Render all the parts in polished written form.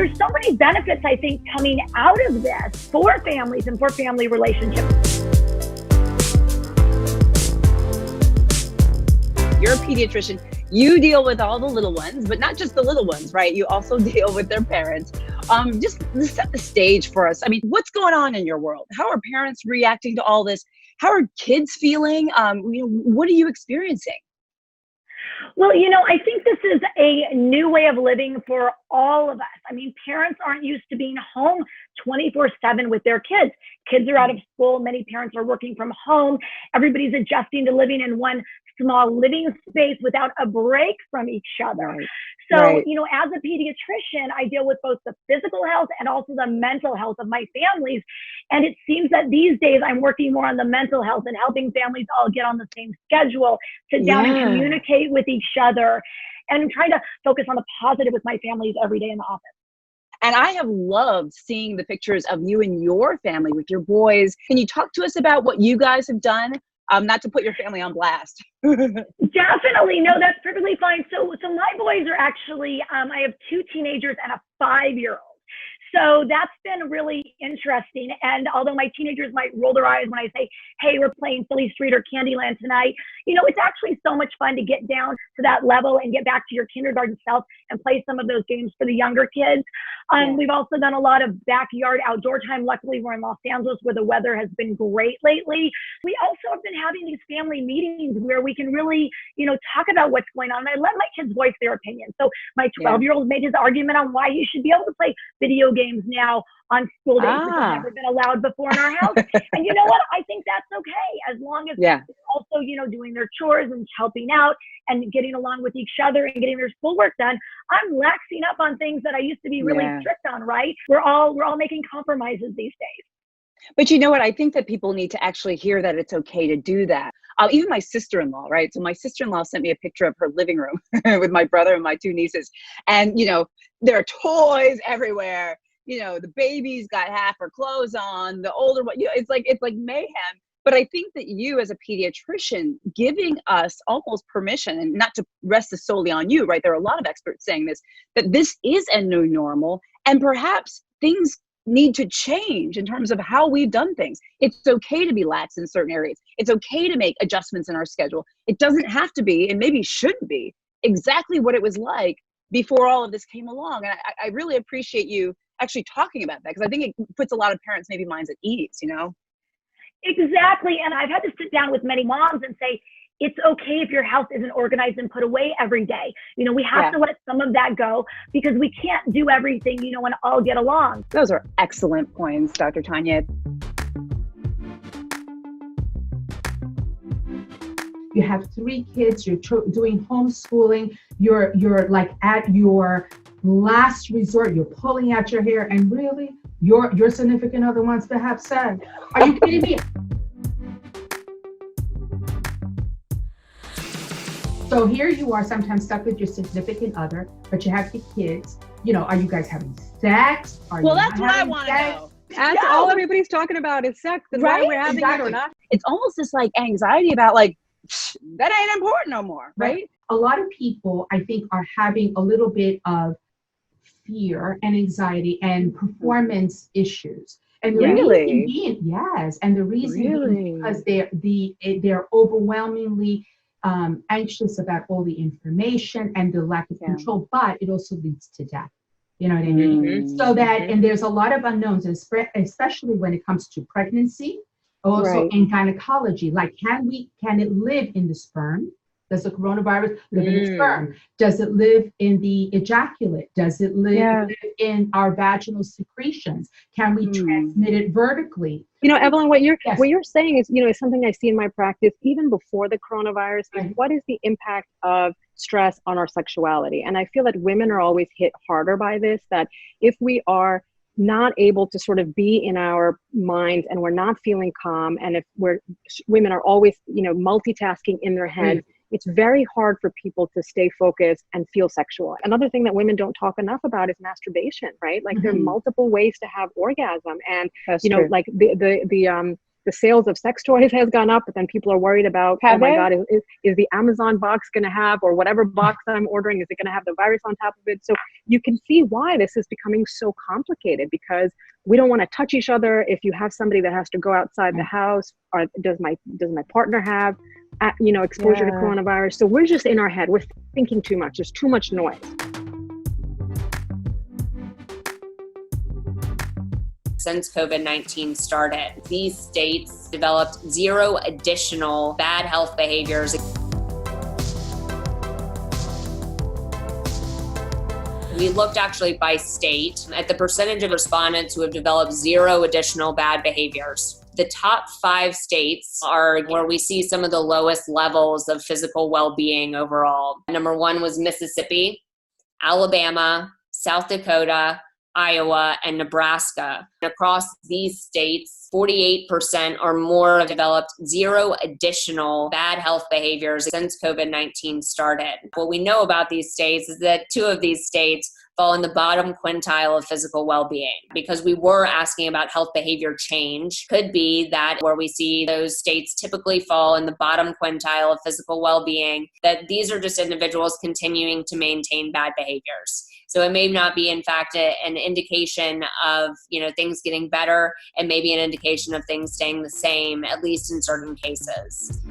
there's so many benefits, I think, coming out of this for families and for family relationships. You're a pediatrician. You deal with all the little ones, but not just the little ones, right? You also deal with their parents. Just set the stage for us. I mean, what's going on in your world? How are parents reacting to all this? How are kids feeling? What are you experiencing? Well, I think this is a new way of living for all of us. I mean, parents aren't used to being home 24/7 with their kids. Kids are out of school. Many parents are working from home. Everybody's adjusting to living in one small living space without a break from each other. Right. So, Right. As a pediatrician, I deal with both the physical health and also the mental health of my families. And it seems that these days I'm working more on the mental health and helping families all get on the same schedule, sit down and communicate with each other, and trying to focus on the positive with my families every day in the office. And I have loved seeing the pictures of you and your family with your boys. Can you talk to us about what you guys have done? Not to put your family on blast. Definitely. No, that's perfectly fine. So my boys are actually, I have 2 teenagers and a 5-year-old. So that's been really interesting. And although my teenagers might roll their eyes when I say, hey, we're playing Silly Street or Candyland tonight, it's actually so much fun to get down to that level and get back to your kindergarten self and play some of those games for the younger kids. We've also done a lot of backyard outdoor time. Luckily, we're in Los Angeles where the weather has been great lately. We also have been having these family meetings where we can really, talk about what's going on. And I let my kids voice their opinion. So my 12-year-old made his argument on why he should be able to play video games now on school days, which has never been allowed before in our house. And you know what? I think that's okay, as long as they're also, doing their chores and helping out and getting along with each other and getting their schoolwork done. I'm laxing up on things that I used to be really strict on, right? We're all making compromises these days. But you know what? I think that people need to actually hear that it's okay to do that. Even my sister-in-law, right? So my sister-in-law sent me a picture of her living room with my brother and my 2 nieces. And, there are toys everywhere. The baby's got half her clothes on, the older one, it's like mayhem. But I think that you as a pediatrician giving us almost permission, and not to rest this solely on you, right? There are a lot of experts saying this, that this is a new normal and perhaps things need to change in terms of how we've done things. It's okay to be lax in certain areas. It's okay to make adjustments in our schedule. It doesn't have to be, and maybe shouldn't be, exactly what it was like before all of this came along. And I really appreciate you actually talking about that, because I think it puts a lot of parents' maybe minds at ease, Exactly. And I've had to sit down with many moms and say, it's okay if your house isn't organized and put away every day. We have to let some of that go, because we can't do everything, and all get along. Those are excellent points, Dr. Tanya. You have 3 kids, you're doing homeschooling, you're like at your last resort, you're pulling out your hair, and really, your significant other wants to have sex. Are you kidding me? So here you are, sometimes stuck with your significant other, but you have the kids. Are you guys having sex? Well, that's what I want to know. That's all everybody's talking about is sex, and whether we're having it or not. It's almost this anxiety about that ain't important no more, right? A lot of people, I think, are having a little bit of fear and anxiety and performance issues. And the reason being, and the reason being because they're overwhelmingly anxious about all the information and the lack of control, but it also leads to death. You know what I mean? So that, and there's a lot of unknowns, especially when it comes to pregnancy, also in gynecology. Like, can it live in the sperm? Does the coronavirus live in the sperm? Does it live in the ejaculate? Does it live in our vaginal secretions? Can we transmit it vertically? Evelyn, what you're saying is something I see in my practice even before the coronavirus. Is what is the impact of stress on our sexuality? And I feel that women are always hit harder by this, that if we are not able to sort of be in our minds and we're not feeling calm, and if women are always, multitasking in their head, it's very hard for people to stay focused and feel sexual. Another thing that women don't talk enough about is masturbation, right? Like there are multiple ways to have orgasm, and like the the sales of sex toys has gone up, but then people are worried about, oh my God, is the Amazon box going to have, or whatever box I'm ordering, is it going to have the virus on top of it? So you can see why this is becoming so complicated, because we don't want to touch each other. If you have somebody that has to go outside the house, or does my partner have, exposure to coronavirus? So we're just in our head. We're thinking too much. There's too much noise. Since COVID-19 started, these states developed 0 additional bad health behaviors. We looked actually by state at the percentage of respondents who have developed 0 additional bad behaviors. The top 5 states are where we see some of the lowest levels of physical well-being overall. Number 1 was Mississippi, Alabama, South Dakota, Iowa, and Nebraska. Across these states, 48% or more have developed 0 additional bad health behaviors since COVID-19 started. What we know about these states is that 2 of these states fall in the bottom quintile of physical well-being. Because we were asking about health behavior change, could be that where we see those states typically fall in the bottom quintile of physical well-being, that these are just individuals continuing to maintain bad behaviors. So it may not be, in fact, an indication of things getting better, and maybe an indication of things staying the same, at least in certain cases.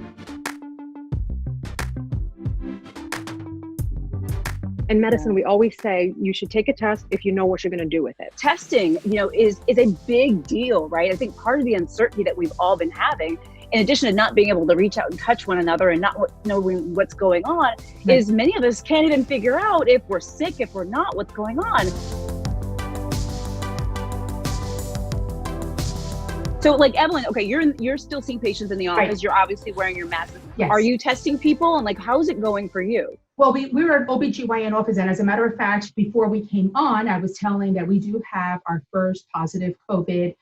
In medicine, we always say you should take a test if you know what you're going to do with it. Testing, is a big deal, right? I think part of the uncertainty that we've all been having, in addition to not being able to reach out and touch one another and not knowing what's going on, is many of us can't even figure out if we're sick, if we're not, what's going on. So like Evelyn, okay, you're still seeing patients in the office. Right. You're obviously wearing your mask. Yes. Are you testing people? And how is it going for you? Well, we're an OBGYN office, and as a matter of fact, before we came on, I was telling that we do have our first positive COVID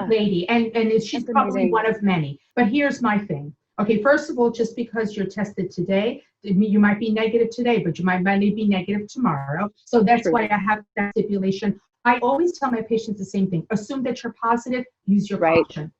lady, and she's probably one of many. But here's my thing. Okay, first of all, just because you're tested today, you might be negative today, but you might be negative tomorrow. So that's why I have that stipulation. I always tell my patients the same thing. Assume that you're positive, use your caution.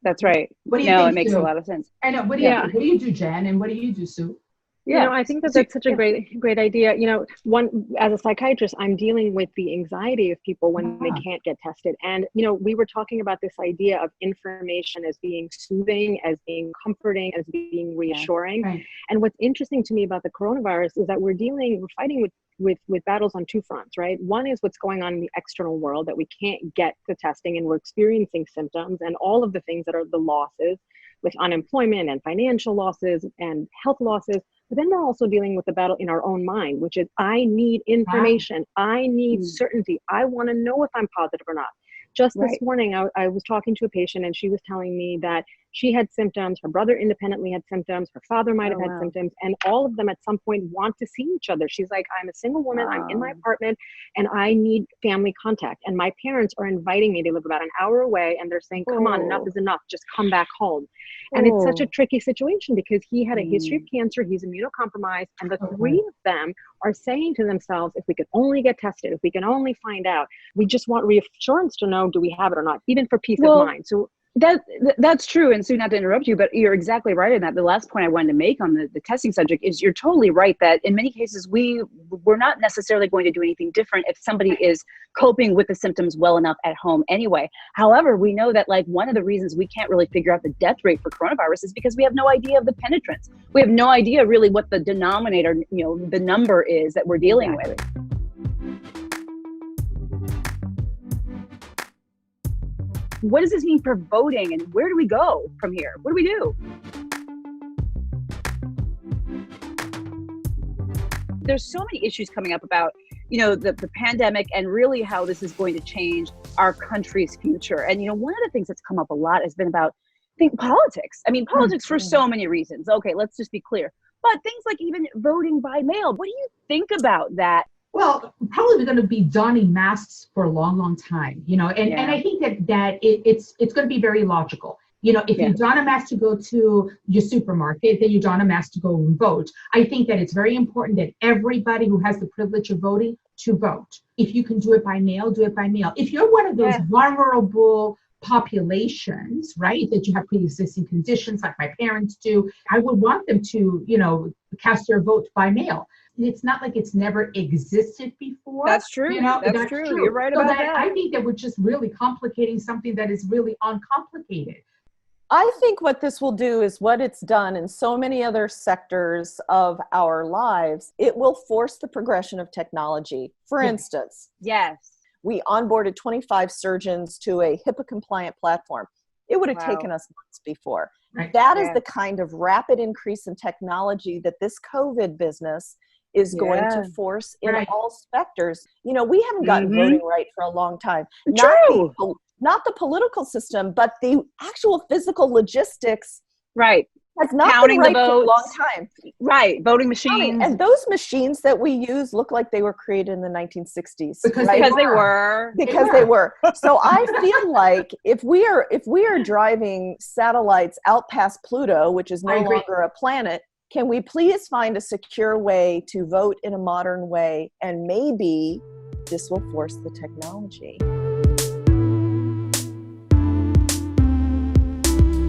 That's right. What do you think? It makes a lot of sense. I know. What do you do, Jen? And what do you do, Sue? Yeah, I think that's such a great idea. One, as a psychiatrist, I'm dealing with the anxiety of people when they can't get tested. And, we were talking about this idea of information as being soothing, as being comforting, as being reassuring. Right. And what's interesting to me about the coronavirus is that we're fighting with battles on 2 fronts, right? One is what's going on in the external world, that we can't get to testing and we're experiencing symptoms and all of the things that are the losses with unemployment and financial losses and health losses. But then we're also dealing with the battle in our own mind, which is I need information. I need certainty. I want to know if I'm positive or not. Just this morning, I was talking to a patient and she was telling me that she had symptoms. Her brother independently had symptoms. Her father might have had symptoms, and all of them at some point want to see each other. She's like, I'm a single woman. I'm in my apartment and I need family contact. And my parents are inviting me. They live about an hour away and they're saying, come on, enough is enough. Just come back home. And it's such a tricky situation because he had a history of cancer. He's immunocompromised. And the 3 of them are saying to themselves, if we could only get tested, if we can only find out, we just want reassurance to know, do we have it or not, even for peace of mind. So that's true. And Sue, not to interrupt you, but you're exactly right in that. The last point I wanted to make on the testing subject is you're totally right that in many cases we're not necessarily going to do anything different if somebody is coping with the symptoms well enough at home anyway. However, we know that one of the reasons we can't really figure out the death rate for coronavirus is because we have no idea of the penetrance. We have no idea really what the denominator, the number is that we're dealing with. What does this mean for voting, and where do we go from here? What do we do? There's so many issues coming up about, the pandemic and really how this is going to change our country's future. And, one of the things that's come up a lot has been about, politics. I mean, politics for so many reasons. Okay, let's just be clear. But things like even voting by mail. What do you think about that? Well, probably we're going to be donning masks for a long, long time, and I think that it's going to be very logical. If you don a mask to go to your supermarket, then you don a mask to go and vote. I think that it's very important that everybody who has the privilege of voting to vote. If you can do it by mail, do it by mail. If you're one of those vulnerable populations, right, that you have pre-existing conditions like my parents do, I would want them to, cast their vote by mail. It's not like it's never existed before. That's true. That's true. You're right about that. I think that we're just really complicating something that is really uncomplicated. I think what this will do is what it's done in so many other sectors of our lives. It will force the progression of technology. For instance, yes, we onboarded 25 surgeons to a HIPAA compliant platform. It would have taken us months before. Right. That is the kind of rapid increase in technology that this COVID business is going to force in all sectors. We haven't gotten voting right for a long time. True. Not the political system, but the actual physical logistics. Right. Has not Counting been right the for a long votes. time. Right. Voting machines. And those machines that we use look like they were created in the 1960s. Because right? they were. Because they were. So I feel like if we are driving satellites out past Pluto, which is no longer a planet, can we please find a secure way to vote in a modern way? And maybe this will force the technology.